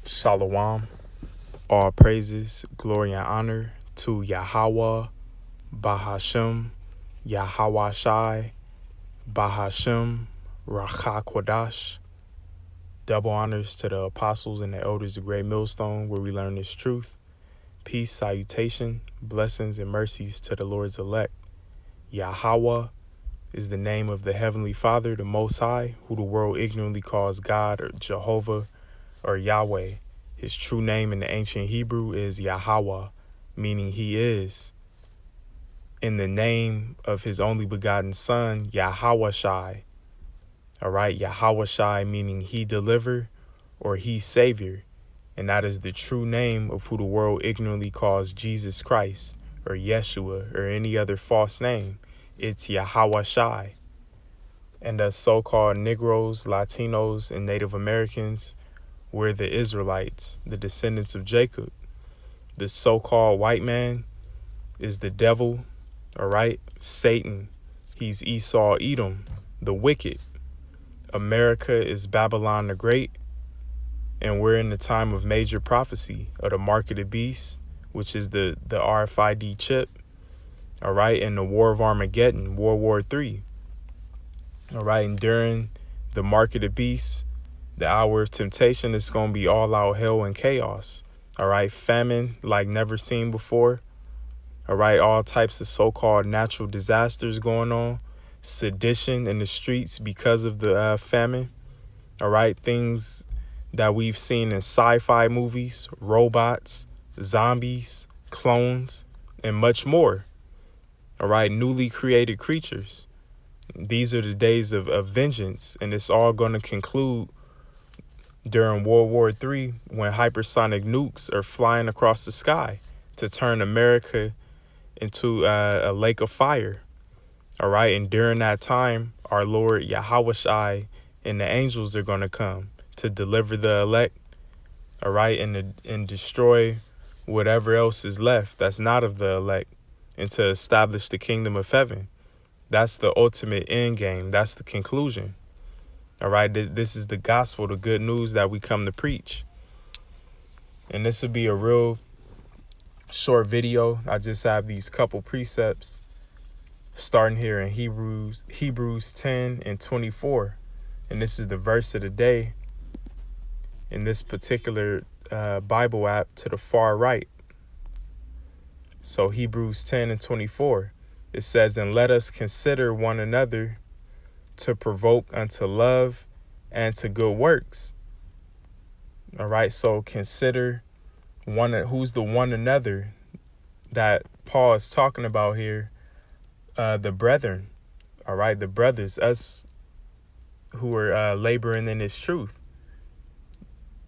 Shalom. All praises, glory, and honor to Yahweh, Bahashem, Yahweh Shai, Bahashem, Racha Kodash. Double honors to the apostles and the elders of Great Millstone, where we learn this truth. Peace, salutation, blessings, and mercies to the Lord's elect. Yahweh is the name of the Heavenly Father, the Most High, who the world ignorantly calls God or Jehovah or Yahweh. His true name in the ancient Hebrew is Yahweh, meaning He is. In the name of His only begotten Son, Yahweh Shai. All right, Yahweh Shai meaning He deliver or He Savior. And that is the true name of who the world ignorantly calls Jesus Christ or Yeshua or any other false name. It's Yahweh Shai. And the so-called Negroes, Latinos, and Native Americans, we're the Israelites, the descendants of Jacob. The so-called white man is the devil, all right? Satan. He's Esau, Edom, the wicked. America is Babylon the Great. And we're in the time of major prophecy of the mark of the beast, which is the RFID chip, all right? And the war of Armageddon, World War III. All right, and during the mark of the beast, the hour of temptation is going to be all out hell and chaos. All right. Famine like never seen before. All right. All types of so-called natural disasters going on. Sedition in the streets because of the famine. All right. Things that we've seen in sci-fi movies, robots, zombies, clones, and much more. All right. Newly created creatures. These are the days of vengeance, and it's all going to conclude during World War III, when hypersonic nukes are flying across the sky to turn America into a lake of fire. All right. And during that time, our Lord Yahweh Shai and the angels are going to come to deliver the elect. All right. And destroy whatever else is left that's not of the elect, and to establish the kingdom of heaven. That's the ultimate end game. That's the conclusion. All right, this is the gospel, the good news that we come to preach. And this will be a real short video. I just have these couple precepts starting here in Hebrews 10 and 24. And this is the verse of the day in this particular Bible app to the far right. So Hebrews 10 and 24, it says, "And let us consider one another to provoke unto love and to good works." All right, so consider who's the one another that Paul is talking about here. The brethren, all right, the brothers, us who are laboring in this truth,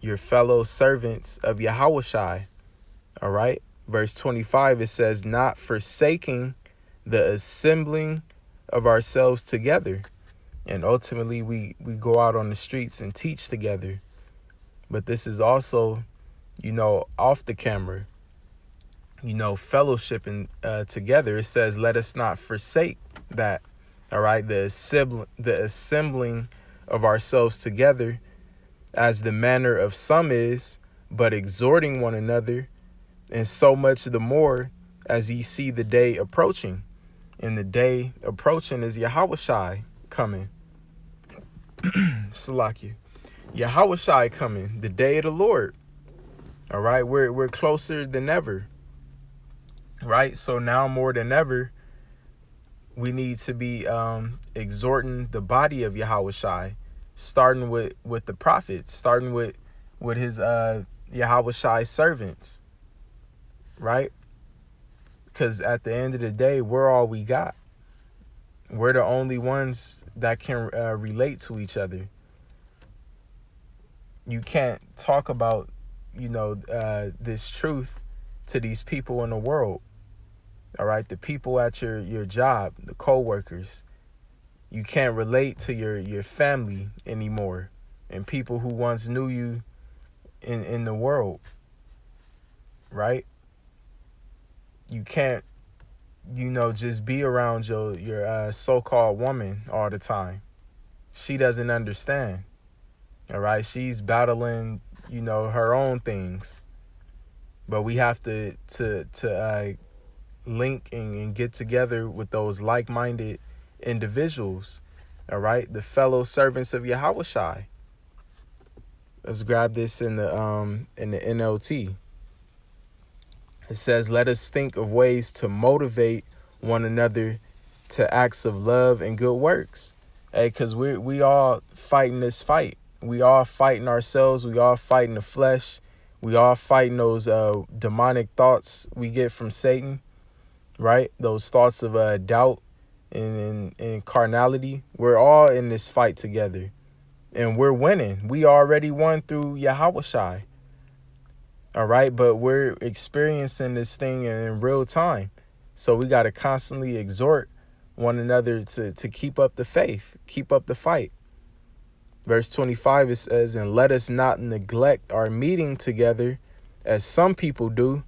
your fellow servants of Yahweh Shai. All right, verse 25, it says, "Not forsaking the assembling of ourselves together." And ultimately, we go out on the streets and teach together. But this is also, off the camera, fellowshipping together. It says, let us not forsake that. All right. The assembling of ourselves together, as the manner of some is, but exhorting one another, and so much the more as ye see the day approaching. And the day approaching is Yahweh Shai coming. Salakia. Yahweh Shai coming, the day of the Lord. All right, we're closer than ever. Right? So now more than ever, we need to be exhorting the body of Yahweh Shai, starting with the prophets, starting with his Yahweh Shai servants. Right? Because at the end of the day, we're all we got. We're the only ones that can relate to each other. You can't talk about, this truth to these people in the world. All right. The people at your job, the co-workers. You can't relate to your family anymore, and people who once knew you in the world. Right. You can't, just be around your so-called woman all the time. She doesn't understand. All right. She's battling her own things. But we have to link and get together with those like-minded individuals, all right? The fellow servants of Yahushai. Let's grab this in the NLT. It says, let us think of ways to motivate one another to acts of love and good works. Hey, because we all fighting this fight. We all fighting ourselves. We all fighting the flesh. We all fighting those demonic thoughts we get from Satan, right? Those thoughts of doubt and carnality. We're all in this fight together. And we're winning. We already won through Yahushai. All right, but we're experiencing this thing in real time. So we got to constantly exhort one another to keep up the faith, keep up the fight. Verse 25, it says, and let us not neglect our meeting together as some people do,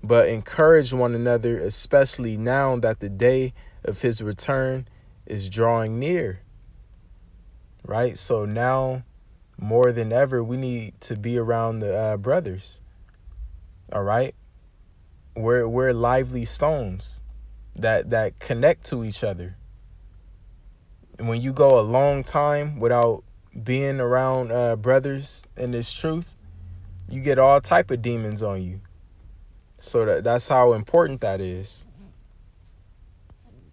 but encourage one another, especially now that the day of his return is drawing near. Right? So now more than ever, we need to be around the brothers. All right? We're lively stones that connect to each other. And when you go a long time without being around brothers in this truth, you get all type of demons on you. So that's how important that is.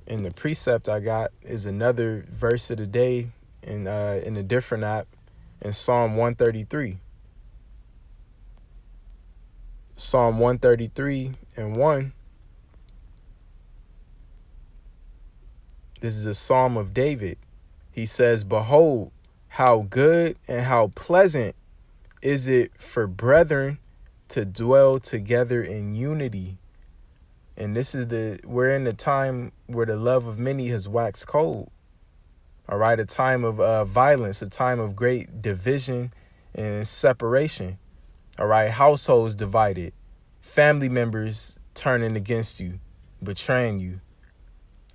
And the precept I got is another verse of the day in a different app in Psalm 133. Psalm 133 and 1. This is a Psalm of David. He says, behold, how good and how pleasant is it for brethren to dwell together in unity. And this is we're in the time where the love of many has waxed cold. All right, a time of violence, a time of great division and separation. All right, households divided, family members turning against you, betraying you.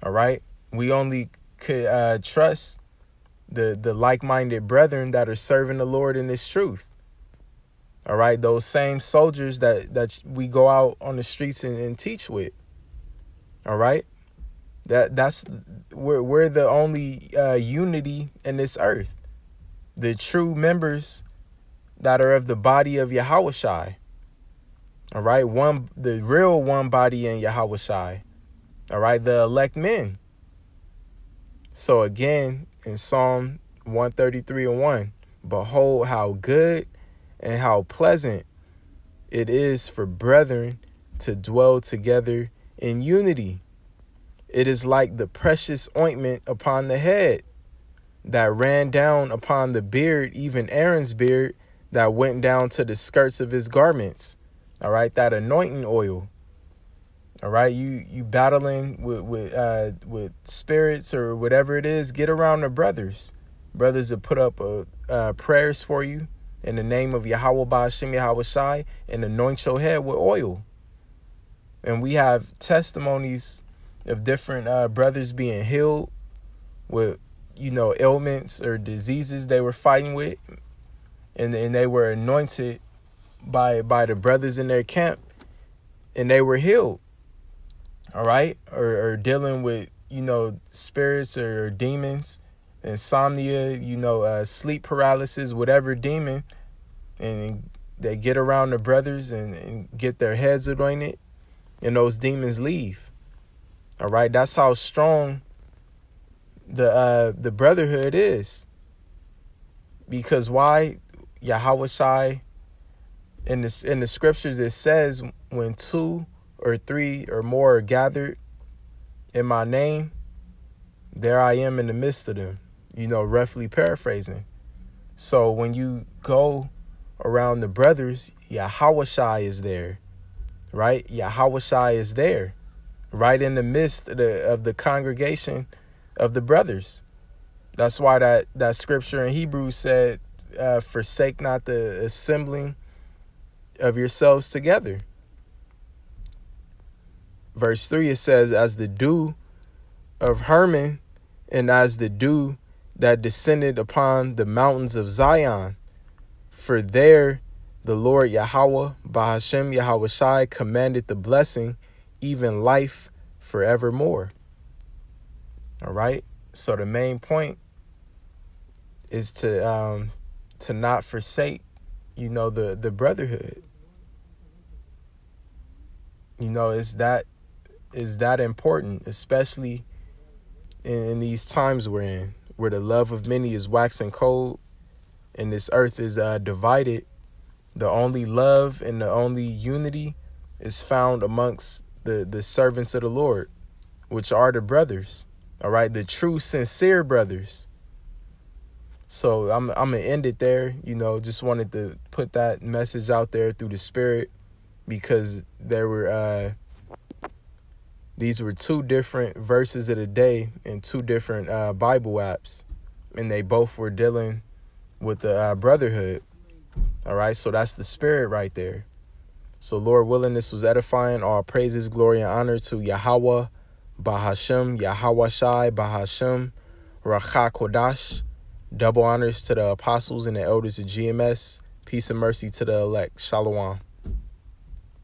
All right, we only could trust the like-minded brethren that are serving the Lord in this truth. All right, those same soldiers that we go out on the streets and teach with. All right, we're the only unity in this earth. The true members that are of the body of Yahushai. All right, the real one body in Yahushai. All right, the elect men. So again, in Psalm 133 and 1, behold how good and how pleasant it is for brethren to dwell together in unity. It is like the precious ointment upon the head that ran down upon the beard, even Aaron's beard, that went down to the skirts of his garments. All right, that anointing oil. All right, you battling with spirits or whatever it is, get around the brothers. Brothers that put up prayers for you in the name of Yahweh Ba'ashem Yahushai and anoint your head with oil. And we have testimonies of different brothers being healed with, ailments or diseases they were fighting with. And they were anointed by the brothers in their camp and they were healed. All right. Or dealing with, spirits or demons, insomnia, sleep paralysis, whatever demon. And they get around the brothers and get their heads anointed and those demons leave. All right. That's how strong the brotherhood is. Because why? Yahushai, in the scriptures, it says, when 2 or 3 or more are gathered in my name, there I am in the midst of them, roughly paraphrasing. So when you go around the brothers, Yahushai is there, right? Yahushai is there, right in the midst of the congregation of the brothers. That's why that scripture in Hebrews said, forsake not the assembling of yourselves together. Verse 3, it says, as the dew of Hermon and as the dew that descended upon the mountains of Zion, for there The Lord Yahweh, Bahashem Yahweh Shai, commanded the blessing, even life forevermore. All right. So the main point is to not forsake, the brotherhood. Is that important, especially in these times we're in, where the love of many is waxing cold and this earth is divided. The only love and the only unity is found amongst the servants of the Lord, which are the brothers. All right, the true, sincere brothers. So I'm gonna end it there. Just wanted to put that message out there through the Spirit, because these were two different verses of the day in two different Bible apps, and they both were dealing with the brotherhood. All right, so that's the Spirit right there. So Lord willing, this was edifying. All praises, glory, and honor to Yahweh, Bahashem, Yahweh Shai, Bahashem, Racha Kodash. Double honors to the apostles and the elders of GMS. Peace and mercy to the elect. Shalom.